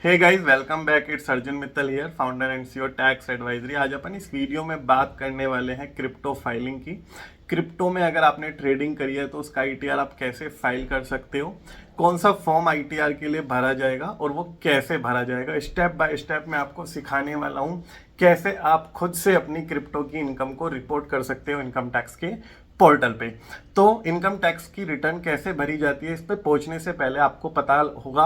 Hey guys, welcome back. It's Arjun Mittal here, founder and CEO tax advisory. आज अपन इस video में बात करने वाले हैं क्रिप्टो फाइलिंग की। क्रिप्टो में अगर आपने ट्रेडिंग करी है तो उसका आईटीआर आप कैसे फाइल कर सकते हो, कौन सा फॉर्म आईटीआर के लिए भरा जाएगा और वो कैसे भरा जाएगा, स्टेप बाय स्टेप मैं आपको सिखाने वाला हूँ। कैसे आप खुद से अपनी क्रिप्टो की इनकम को रिपोर्ट कर सकते हो इनकम टैक्स के पोर्टल पे। तो इनकम टैक्स की रिटर्न कैसे भरी जाती है, इस पे पहुंचने से पहले आपको पता होगा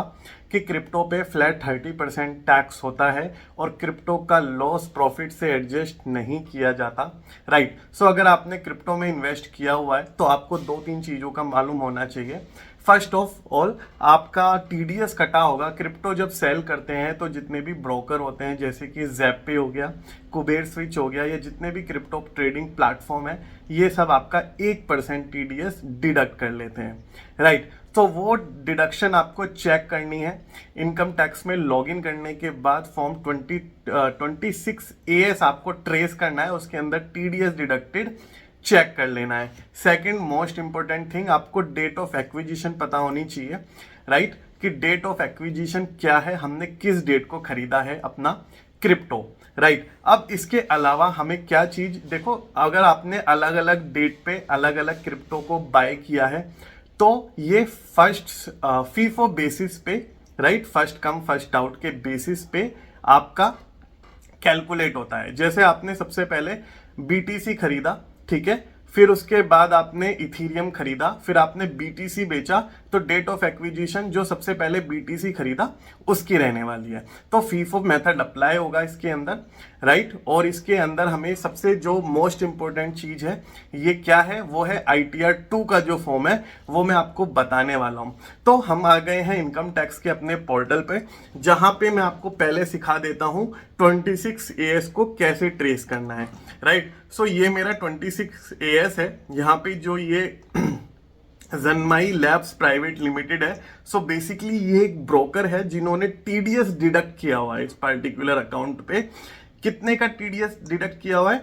कि क्रिप्टो पे फ्लैट 30% टैक्स होता है और क्रिप्टो का लॉस प्रॉफिट से एडजस्ट नहीं किया जाता। राइट। सो अगर आपने क्रिप्टो में इन्वेस्ट किया हुआ है तो आपको 2-3 चीज़ों का मालूम होना चाहिए। फर्स्ट ऑफ ऑल, आपका टीडीएस कटा होगा। क्रिप्टो जब सेल करते हैं तो जितने भी ब्रोकर होते हैं, जैसे कि ज़ैपे हो गया, कुबेर स्विच हो गया, या जितने भी क्रिप्टो ट्रेडिंग प्लेटफॉर्म है, ये सब आपका 1% टीडीएस डिडक्ट कर लेते हैं। राइट। तो वो डिडक्शन आपको चेक करनी है। इनकम टैक्स में लॉगिन करने के बाद फॉर्म 26 AS आपको ट्रेस करना है, उसके अंदर टीडीएस डिडक्टेड चेक कर लेना है। सेकंड मोस्ट इंपॉर्टेंट थिंग, आपको डेट ऑफ एक्विजिशन पता होनी चाहिए। राइट, कि डेट ऑफ एक्विजिशन क्या है, हमने किस डेट को खरीदा है अपना क्रिप्टो। राइट। अब इसके अलावा हमें क्या चीज, देखो, अगर आपने अलग अलग डेट पे अलग अलग क्रिप्टो को बाय किया है तो ये फर्स्ट फीफो बेसिस पे, right, first come first out के बेसिस पे आपका कैलकुलेट होता है। जैसे आपने सबसे पहले बीटीसी खरीदा, ठीक है, फिर उसके बाद आपने इथीरियम खरीदा, फिर आपने बीटीसी बेचा, तो डेट ऑफ एक्विजिशन जो सबसे पहले बीटीसी खरीदा उसकी रहने वाली है। तो फीफो मेथड अप्लाई होगा इसके अंदर। राइट। और इसके अंदर हमें सबसे जो मोस्ट इंपॉर्टेंट चीज है, ये क्या है, वो है आईटीआर 2 का जो फॉर्म है वो मैं आपको बताने वाला हूं। तो हम आ गए हैं इनकम टैक्स के अपने पोर्टल पे, जहां पे मैं आपको पहले सिखा देता हूं 26 AS को कैसे ट्रेस करना है। राइट। सो ये मेरा 26 AS है। यहाँ पे जो ये जन्माई लैब्स प्राइवेट लिमिटेड है। सो बेसिकली ये एक ब्रोकर है जिन्होंने टीडीएस डिडक्ट किया हुआ है इस पर्टिकुलर अकाउंट पे। कितने का टीडीएस डिडक्ट किया हुआ है?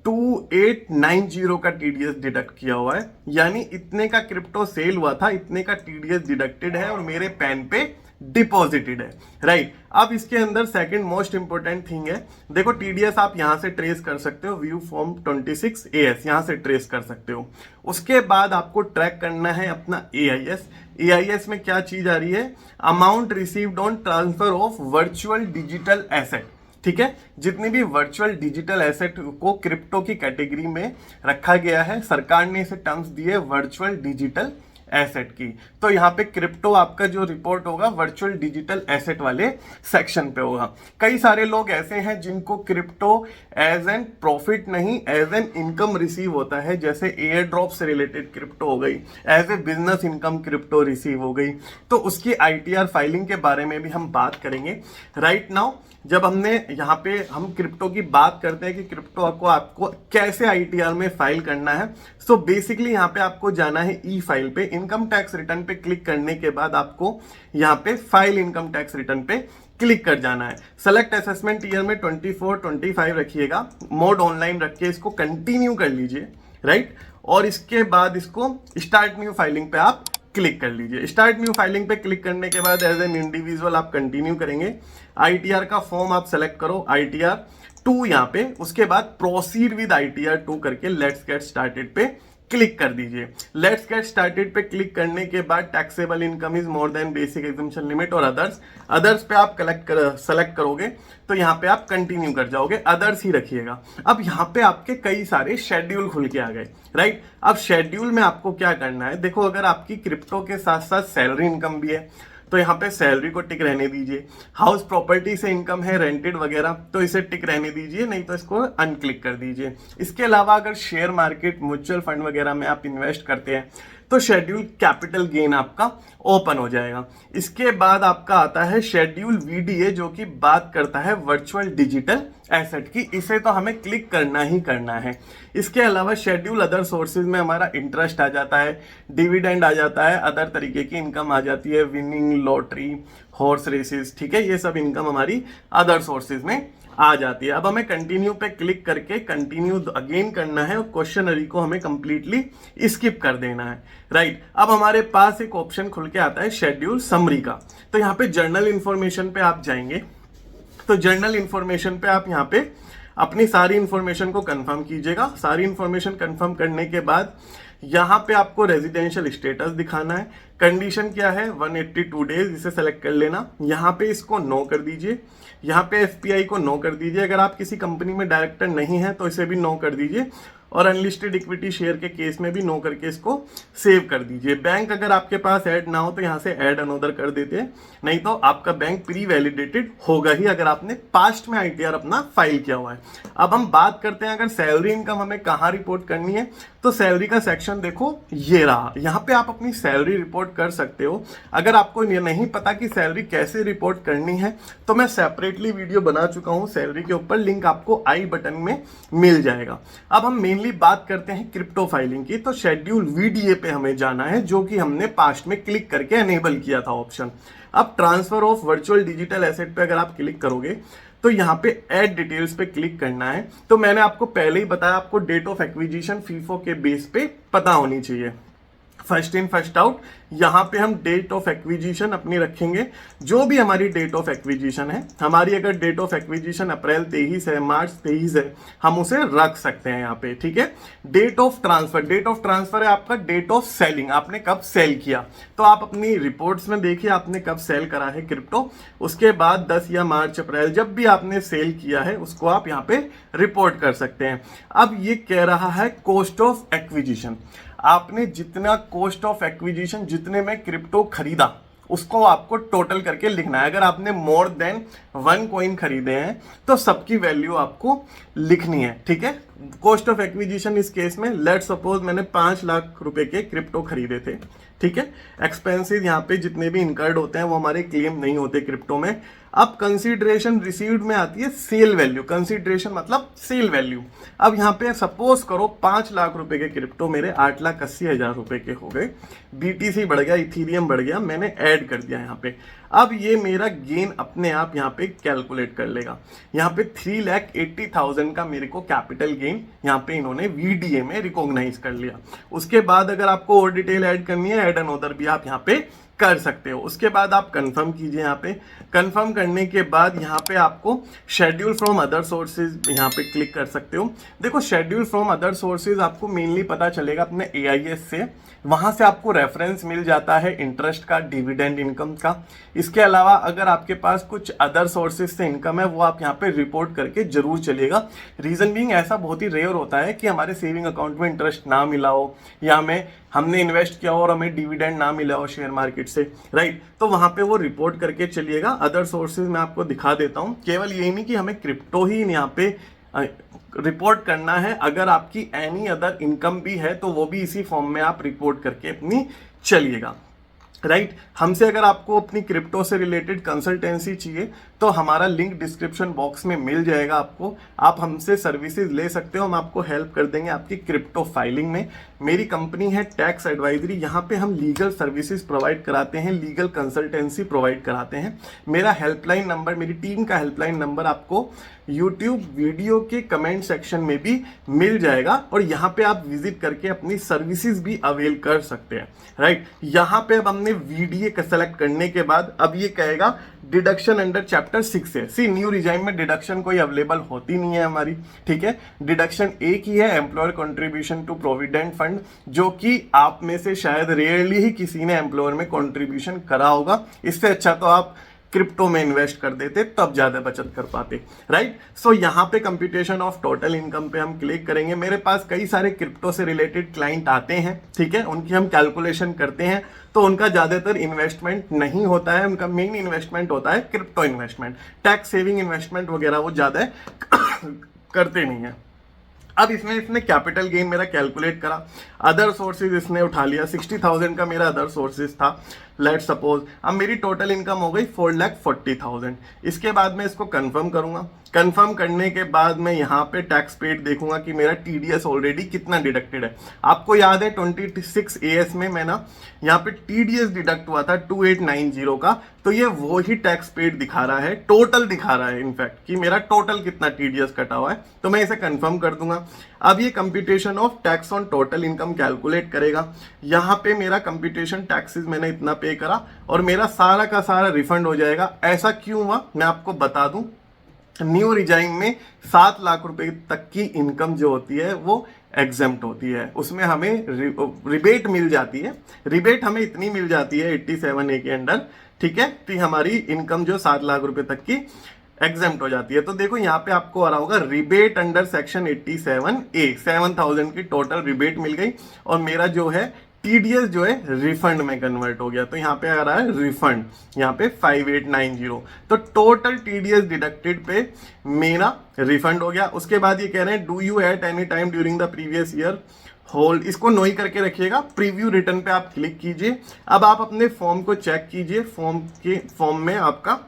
2890 का टीडीएस डिडक्ट किया हुआ है। यानी इतने का क्रिप्टो सेल हुआ था, इतने का टीडीएस डिडक्टेड है और मेरे पैन पे डिपॉजिटेड है। राइट। अब इसके अंदर सेकंड मोस्ट इंपॉर्टेंट थिंग है, देखो टीडीएस आप यहां से ट्रेस कर सकते हो, व्यू फॉर्म 26 AS यहां से ट्रेस कर सकते हो। उसके बाद आपको ट्रैक करना है अपना एआईएस। एआईएस में क्या चीज आ रही है? Amount received on transfer of virtual digital asset. ठीक है, जितनी भी वर्चुअल डिजिटल एसेट को क्रिप्टो की कैटेगरी में रखा गया है, सरकार ने इसे टर्म्स दिए वर्चुअल डिजिटल एसेट की। तो यहाँ पे क्रिप्टो आपका जो रिपोर्ट होगा वर्चुअल डिजिटल एसेट वाले सेक्शन पे होगा। कई सारे लोग ऐसे हैं जिनको क्रिप्टो एज एन प्रॉफिट नहीं, एज एन इनकम रिसीव होता है। जैसे एयर ड्रॉप से रिलेटेड क्रिप्टो हो गई, as a business income crypto receive हो गई, तो उसकी आईटीआर फाइलिंग के बारे में भी हम बात करेंगे। राइट नाउ जब हमने यहाँ पे हम क्रिप्टो की बात करते हैं कि क्रिप्टो को आपको कैसे आईटीआर में फाइल करना है, सो बेसिकली यहाँ पे आपको जाना है ई फाइल पे। इनकम टैक्स रिटर्न पे क्लिक करने के बाद आपको यहाँ पे फाइल इनकम टैक्स रिटर्न पे क्लिक कर जाना है। सेलेक्ट असेसमेंट ईयर में 24-25 रखिएगा, मोड ऑनलाइन रख के इसको कंटिन्यू कर लीजिए। राइट। और इसके बाद इसको स्टार्ट न्यू फाइलिंग पे आप क्लिक कर लीजिए। स्टार्ट न्यू फाइलिंग पे क्लिक करने के बाद एज एन इंडिविजुअल आप कंटिन्यू करेंगे। आईटीआर का फॉर्म आप सेलेक्ट करो, आईटीआर 2 यहाँ पे, उसके बाद प्रोसीड विद आईटीआर 2 करके लेट्स गेट स्टार्टेड पे क्लिक कर दीजिए। लेट्स गेट स्टार्टेड पे क्लिक करने के बाद taxable income is more than basic exemption limit और अदर्स पे आप सेलेक्ट करोगे तो यहाँ पे आप कंटिन्यू कर जाओगे, अदर्स ही रखिएगा। अब यहाँ पे आपके कई सारे शेड्यूल खुल के आ गए। राइट। अब शेड्यूल में आपको क्या करना है, देखो, अगर आपकी क्रिप्टो के साथ साथ सैलरी इनकम भी है तो यहाँ पे सैलरी को टिक रहने दीजिए। हाउस प्रॉपर्टी से इनकम है, रेंटेड वगैरह, तो इसे टिक रहने दीजिए, नहीं तो इसको अनक्लिक कर दीजिए। इसके अलावा अगर शेयर मार्केट, म्यूचुअल फंड वगैरह में आप इन्वेस्ट करते हैं तो शेड्यूल कैपिटल गेन आपका ओपन हो जाएगा। इसके बाद आपका आता है शेड्यूल वीडीए, जो कि बात करता है वर्चुअल डिजिटल एसेट की। इसे तो हमें क्लिक करना ही करना है। इसके अलावा शेड्यूल अदर सोर्सेज में हमारा इंटरेस्ट आ जाता है, डिविडेंड आ जाता है, अदर तरीके की इनकम आ जाती है, विनिंग, लॉटरी, हॉर्स रेसेस, ठीक है, ये सब इनकम हमारी अदर सोर्सेज में आ जाती है। अब हमें कंटिन्यू पे क्लिक करके कंटिन्यू अगेन करना है और क्वेश्चनरी को हमें कंप्लीटली स्किप कर देना है, राइट। अब हमारे पास एक ऑप्शन खुल के आता है शेड्यूल समरी का। तो यहाँ पे जर्नल इंफॉर्मेशन पे आप जाएंगे, तो जर्नल इंफॉर्मेशन पे आप यहाँ पे अपनी सारी इंफॉर्मेशन को कंफर्म कीजिएगा। सारी इंफॉर्मेशन कंफर्म करने के बाद यहाँ पे आपको रेजिडेंशियल स्टेटस दिखाना है। कंडीशन क्या है, 182 डेज, इसे सेलेक्ट कर लेना। यहाँ पे इसको नो कर दीजिए, यहाँ पे एफपीआई को नो कर दीजिए। अगर आप किसी कंपनी में डायरेक्टर नहीं है तो इसे भी नो कर दीजिए, और अनलिस्टेड इक्विटी शेयर के केस में भी नो करके इसको सेव कर दीजिए। बैंक अगर आपके पास ऐड ना हो तो यहाँ से ऐड अनोदर कर देते हैं, नहीं तो आपका बैंक प्री वैलिडेटेड होगा ही अगर आपने पास्ट में आईटीआर अपना फाइल किया हुआ है। अब हम बात करते हैं अगर सैलरी इनकम हमें कहाँ रिपोर्ट करनी है, तो सैलरी का सेक्शन देखो ये रहा। यहाँ पे आप अपनी सैलरी रिपोर्ट कर सकते हो। अगर आपको ये नहीं पता कि सैलरी कैसे रिपोर्ट करनी है तो मैं सेपरेटली वीडियो बना चुका हूँ सैलरी के ऊपर, लिंक आपको आई बटन में मिल जाएगा। अब हम मेनली बात करते हैं क्रिप्टो फाइलिंग की। तो शेड्यूल वीडीए पे हमें जाना है, जो कि हमने पास्ट में क्लिक करके एनेबल किया था ऑप्शन। अब transfer of virtual digital asset पे अगर आप क्लिक करोगे तो यहाँ पे ऐड डिटेल्स पे क्लिक करना है। तो मैंने आपको पहले ही बताया, आपको डेट ऑफ एक्विजिशन फीफो के बेस पे पता होनी चाहिए। फर्स्ट इन फर्स्ट आउट, यहाँ पे हम डेट ऑफ एक्विजिशन अपनी रखेंगे, जो भी हमारी डेट ऑफ एक्विजिशन है। हमारी अगर डेट ऑफ एक्विजिशन अप्रैल 23 है, मार्च 23 है, हम उसे रख सकते हैं यहाँ पे, ठीक है। Date of transfer, date of transfer है आपका डेट ऑफ सेलिंग, आपने कब सेल किया। तो आप अपनी रिपोर्ट्स में देखिए आपने कब सेल करा है क्रिप्टो, उसके बाद 10 या मार्च अप्रैल जब भी आपने सेल किया है उसको आप यहाँ पे रिपोर्ट कर सकते हैं। अब ये कह रहा है कॉस्ट ऑफ एक्विजिशन, आपने जितना कॉस्ट ऑफ एक्विजिशन, जितने में क्रिप्टो खरीदा उसको आपको टोटल करके लिखना है। अगर आपने मोर देन 1 कॉइन खरीदे हैं तो सबकी वैल्यू आपको लिखनी है, ठीक है। कॉस्ट ऑफ एक्विजिशन इस केस में लेट्स सपोज मैंने 5 लाख रुपए के क्रिप्टो खरीदे थे, ठीक है। एक्सपेंसेस यहाँ पे जितने भी इनकर्ड होते हैं वो हमारे क्लेम नहीं होते क्रिप्टो में। अब कंसीडरेशन रिसीव्ड में आती है सेल वैल्यू, कंसीडरेशन मतलब सेल वैल्यू। अब यहाँ पे सपोज करो 5 लाख रुपए के क्रिप्टो मेरे 8,80,000 रुपए के हो गए, बीटीसी बढ़ गया, इथीरियम बढ़ गया, मैंने ऐड कर दिया यहाँ पे। अब ये मेरा गेन अपने आप यहाँ पे कैलकुलेट कर लेगा। यहाँ पे 3,80,000 का मेरे को कैपिटल गेन यहाँ पे इन्होंने वीडीए में रिकॉग्नाइज कर लिया। उसके बाद अगर आपको और डिटेल ऐड करनी है, ऐड अनदर भी आप यहाँ पे कर सकते हो। उसके बाद आप कंफर्म कीजिए। यहाँ पे कंफर्म करने के बाद यहाँ पे आपको शेड्यूल फ्रॉम अदर सोर्सेज यहाँ पे क्लिक कर सकते हो। देखो शेड्यूल फ्रॉम अदर सोर्सेज आपको मेनली पता चलेगा अपने एआईएस से, वहां से आपको रेफरेंस मिल जाता है इंटरेस्ट का, डिविडेंड इनकम का। इसके अलावा अगर आपके पास कुछ अदर सोर्सेज से इनकम है वो आप यहाँ पे रिपोर्ट करके जरूर चलिएगा। रीजन बीइंग ऐसा बहुत ही रेयर होता है कि हमारे सेविंग अकाउंट में इंटरेस्ट ना मिला हो या हमने इन्वेस्ट किया हो और हमें डिविडेंड ना मिला हो शेयर मार्केट से, राइट। तो वहां पे वो रिपोर्ट करके चलिएगा। अदर सोर्सेज मैं आपको दिखा देता हूँ। केवल यही नहीं कि हमें क्रिप्टो ही यहाँ पे रिपोर्ट करना है, अगर आपकी एनी अदर इनकम भी है तो वो भी इसी फॉर्म में आप रिपोर्ट करके अपनी चलिएगा, राइट। हमसे अगर आपको अपनी क्रिप्टो से रिलेटेड कंसल्टेंसी चाहिए तो हमारा लिंक डिस्क्रिप्शन बॉक्स में मिल जाएगा आपको, आप हमसे सर्विसेज ले सकते हो, हम आपको हेल्प कर देंगे आपकी क्रिप्टो फाइलिंग में। मेरी कंपनी है टैक्स एडवाइजरी, यहाँ पे हम लीगल सर्विसेज प्रोवाइड कराते हैं, लीगल कंसल्टेंसी प्रोवाइड कराते हैं। मेरा हेल्पलाइन नंबर, मेरी टीम का हेल्पलाइन नंबर आपको यूट्यूब वीडियो के कमेंट सेक्शन में भी मिल जाएगा, और यहाँ पे आप विजिट करके अपनी सर्विसेज भी अवेल कर सकते हैं, राइट। यहाँ पे अब हमने वीडीए का सेलेक्ट करने के बाद अब ये कहेगा डिडक्शन अंडर चैप्टर 6 है। सी न्यू रिजाइम में डिडक्शन कोई अवेलेबल होती नहीं है हमारी, ठीक है। डिडक्शन एक ही है, employer contribution to provident fund, जो कि आप में से शायद रेयरली ही किसी ने एम्प्लॉयर में कंट्रीब्यूशन करा होगा। इससे अच्छा तो आप क्रिप्टो में इन्वेस्ट कर देते, तब ज्यादा बचत कर पाते, राइट। सो यहाँ पे कंप्यूटेशन ऑफ टोटल इनकम पे हम क्लिक करेंगे। मेरे पास कई सारे क्रिप्टो से रिलेटेड क्लाइंट आते हैं, ठीक है, उनकी हम कैलकुलेशन करते हैं। तो उनका ज्यादातर इन्वेस्टमेंट नहीं होता है, उनका मेन इन्वेस्टमेंट होता है crypto investment, tax saving investment वगैरह वो ज्यादा करते नहीं है। अब इसने कैपिटल गेन मेरा कैलकुलेट करा, अदर सोर्सेज इसने उठा लिया, 60,000 का मेरा अदर सोर्सेज था, लेट सपोज। अब मेरी टोटल इनकम हो गई 4,40,000। इसके बाद मैं इसको कंफर्म करूंगा। कंफर्म करने के बाद मैं यहाँ पे टैक्स पेड देखूंगा कि मेरा टीडीएस ऑलरेडी कितना डिडक्टेड है। आपको याद है 26 AS में मैं ना यहाँ पे टीडीएस डिडक्ट हुआ था 2890 का, तो ये वो ही टैक्स पेड दिखा रहा है, टोटल दिखा रहा है इनफैक्ट कि मेरा टोटल कितना टीडीएस कटा हुआ है। तो मैं इसे कंफर्म कर दूंगा। अब ये computation of tax on total income calculate करेगा। यहाँ पे मेरा कंप्यूटेशन टैक्सेस मैंने इतना पे करा और मेरा सारा का सारा रिफंड हो जाएगा। ऐसा क्यों हुआ मैं आपको बता दूं। न्यू रिजाइम में 7 लाख रुपए तक की इनकम जो होती है वो एग्जेम्प्ट होती है, उसमें हमें रिबेट मिल जाती है। रिबेट हमें इतनी मिल जाती है 87A के अंडर, ठीक है, कि हमारी इनकम जो 7 लाख रुपए तक की एग्जेम्प्ट हो जाती है। तो देखो यहाँ पे आपको आ रहा होगा रिबेट अंडर सेक्शन 87A 7000 की टोटल रिबेट मिल गई और मेरा जो है टीडीएस जो है रिफंड में कन्वर्ट हो गया। तो यहाँ पे आ रहा है रिफंड, यहाँ पे 5890। तो टोटल टीडीएस डिडक्टेड पे मेरा रिफंड हो गया। उसके बाद ये कह रहे हैं do you at any time during the previous year hold, इसको नो ही करके रखिएगा। प्रीव्यू रिटर्न पे आप क्लिक कीजिए। अब आप अपने फॉर्म को चेक कीजिए, फॉर्म में आपका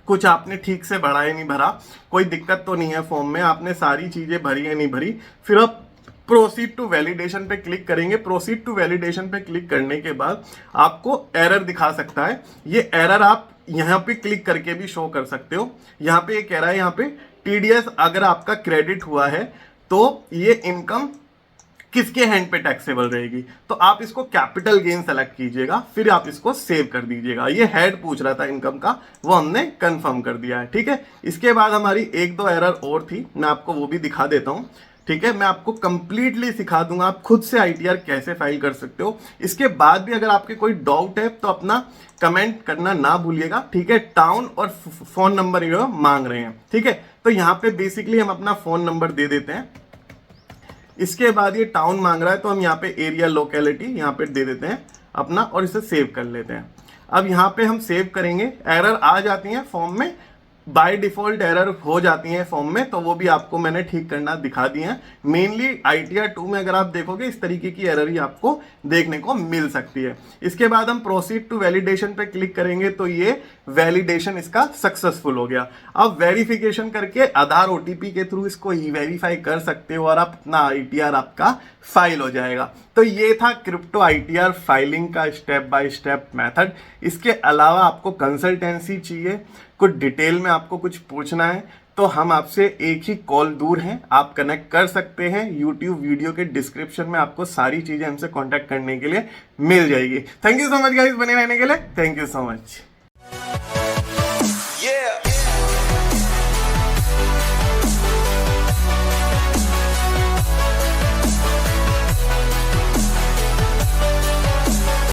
कुछ आपने ठीक से भरा है नहीं भरा, कोई दिक्कत तो नहीं है फॉर्म में, आपने सारी चीजें भरी है नहीं भरी। फिर आप प्रोसीड टू वैलिडेशन पे क्लिक करेंगे। प्रोसीड टू वैलिडेशन पे क्लिक करने के बाद आपको एरर दिखा सकता है। ये एरर आप यहाँ पे क्लिक करके भी शो कर सकते हो। यहाँ पे ये कह रहा है यहाँ पे टीडीएस अगर आपका क्रेडिट हुआ है तो ये इनकम किसके हैंड पे टैक्सेबल रहेगी। तो आप इसको कैपिटल गेन सेलेक्ट कीजिएगा, फिर आप इसको सेव कर दीजिएगा। ये हेड पूछ रहा था इनकम का, वो हमने कंफर्म कर दिया है, ठीक है। इसके बाद हमारी 1-2 एरर और थी, मैं आपको वो भी दिखा देता हूं, ठीक है। मैं आपको कंप्लीटली सिखा दूंगा आप खुद से आईटीआर कैसे फाइल कर सकते हो। इसके बाद भी अगर आपके कोई डाउट है तो अपना कमेंट करना ना भूलिएगा, ठीक है। टाउन और फोन नंबर ये मांग रहे हैं, ठीक है। तो यहाँ पे बेसिकली हम अपना फोन नंबर दे देते हैं। इसके बाद ये टाउन मांग रहा है तो हम यहाँ पे एरिया लोकेलिटी यहाँ पे दे देते हैं अपना और इसे सेव कर लेते हैं। अब यहाँ पे हम सेव करेंगे, एरर आ जाती है फॉर्म में, बाय डिफॉल्ट एरर हो जाती हैं फॉर्म में, तो वो भी आपको मैंने ठीक करना दिखा दिए हैं। मेनली आईटीआर 2 में अगर आप देखोगे इस तरीके की एरर ही आपको देखने को मिल सकती है। इसके बाद हम प्रोसीड टू वैलिडेशन पे क्लिक करेंगे तो ये वैलिडेशन इसका सक्सेसफुल हो गया। अब वेरिफिकेशन करके आधार ओटीपी के थ्रू इसको ई वेरीफाई कर सकते हो और आप अपना आईटीआर आपका फाइल हो जाएगा। तो ये था क्रिप्टो आईटीआर फाइलिंग का स्टेप बाय स्टेप मेथड। इसके अलावा आपको कंसल्टेंसी चाहिए, कुछ डिटेल में आपको कुछ पूछना है तो हम आपसे एक ही कॉल दूर हैं, आप कनेक्ट कर सकते हैं। यूट्यूब वीडियो के डिस्क्रिप्शन में आपको सारी चीजें हमसे कांटेक्ट करने के लिए मिल जाएगी। Thank you so much guys बने रहने के लिए, थैंक यू सो मच।